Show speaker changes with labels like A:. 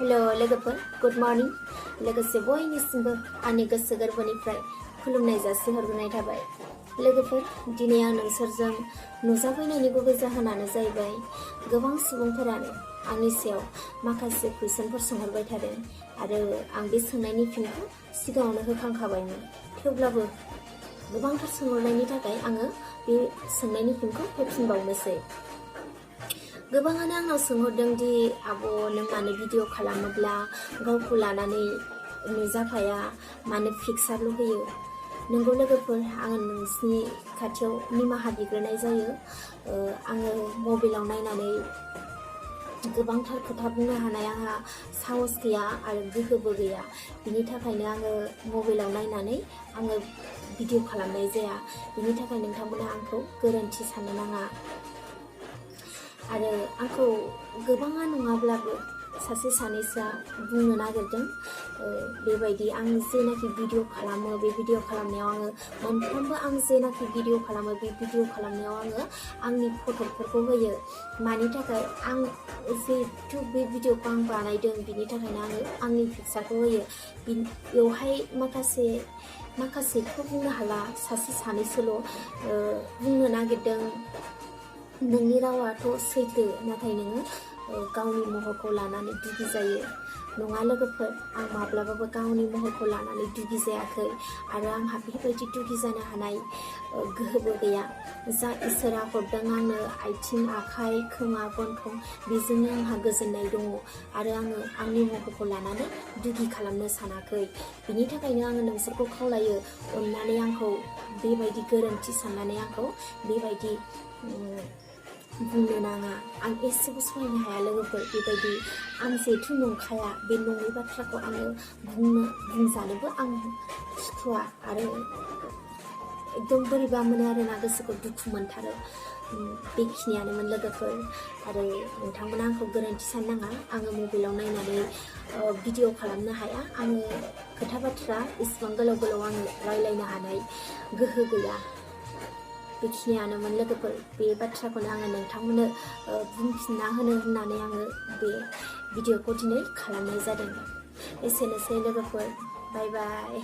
A: Hello लोगोफोर good morning लोगोसे बयनिसिमबो आंनि गोसो गोरबोनिफ्राय खुलुमनाय जासिहरग्रोनाय थाबाय। लोगोफोर दिनै आं नोंसोरजों नुजाफैनायनि गुबै जाहोनानो जाहैबाय गोबां सुबुंफोरानो आंनि सायाव माखासे कुइसनफोर सोंहरबाय थादों आरो आं बे सोंनायनि फिनखौ सिगाङावनो होखांखाबायमोन। थेवब्लाबो गोबांथार सोंहरनायनि थाखाय आङो बे सोंनायनि फिनखौ होफिनबावनोसै। गोबाङानो आंनाव सोंहरदों दि आब' नों मानो भिडिअ खालामोब्ला गावखौ लानानै नुजाफाया, मानो पिक्सारल' होयो। नंगौ लोगोफोर, आङो नोंसिनि खाथियाव निमाहा बिग्रोनाय जायो। आङो मबाइलाव नायनानै गोबांथार खोथा बुंनो हानाय आंहा साहस गैया आरो गोहोबो गैया। बिनि थाखायनो आङो मबाइलाव नायनानै आङो भिडिअ खालामनाय जाया। बिनि थाखाय नोंथांमोना आंखौ गोरोन्थि साननो नाङा। आरो आंखौ गोबाङा नङाब्लाबो सासे सानैसोआ बुंनो नागिरदों बेबायदि आं जेनाखि भिडिअ खालामो बे भिडिअ खालामनायाव आङो मोनफ्रोमबो आं जेनाखि भिडिअ खालामो बे भिडिअ खालामनायाव आङो आंनि फट'फोरखौ होयो। मानि थाखाय आं जिहेथु बे भिडिअखौ आं बानायदों बिनि थाखायनो आङो आंनि पिक्सारखौ होयो। बेवहाय माखासेखौ बुंनो हाला, सासे सानैसोल' बुंनो नागिरदों नोंनि रावाथ' सैथो, नाथाय नोङो गावनि महरखौ लानानै दुगि जायो। नङा लोगोफोर, आं माब्लाबाबो गावनि महरखौ लानानै दुगि जायाखै आरो आंहा बेबायदि दुगि जानो हानाय गोहोबो गैया। जा इसोरा हरदों आंनो आथिं, आखाइ, खोमा, गन्थं, बेजोंनो आंहा गोजोननाय दङ आरो आङो आंनि महरखौ लानानै दुगि खालामनो सानाखै। बिनि थाखायनो आङो नोंसोरखौ खावलायो, अननानै आंखौ बेबायदि गोरोन्थि साननानै आंखौ बेबायदि बुंनो नाङा। आं एसेबो सहायनो हाया लोगोफोर बेबायदि। आं जिहेथु नंखाया, बे नङै बाथ्राखौ आङो बुंजानोबो आं सुखुवा आरो एकदम बोरैबा मोनो आरोना, गोसोखौ दुखु मोनथारो। बेखिनियानोमोन लोगोफोर। आरो नोंथांमोना आंखौ गोरोन्थि साननो नाङा। आङो मबाइलाव नायनानै भिडिअ खालामनो हाया। आङो खोथा बाथ्रा इसिबां गोलाव आङो रायलायनो हानाय गोहो गैया। बेखिनियानोमोन लोगोफोर। बे बाथ्राखौनो आङो नोंथांमोननो बुंफिनना होनो होननानै आङो बे भिडिअखौ दिनै खालामनाय जादों। एसेनोसै लोगोफोर, बाय बाय।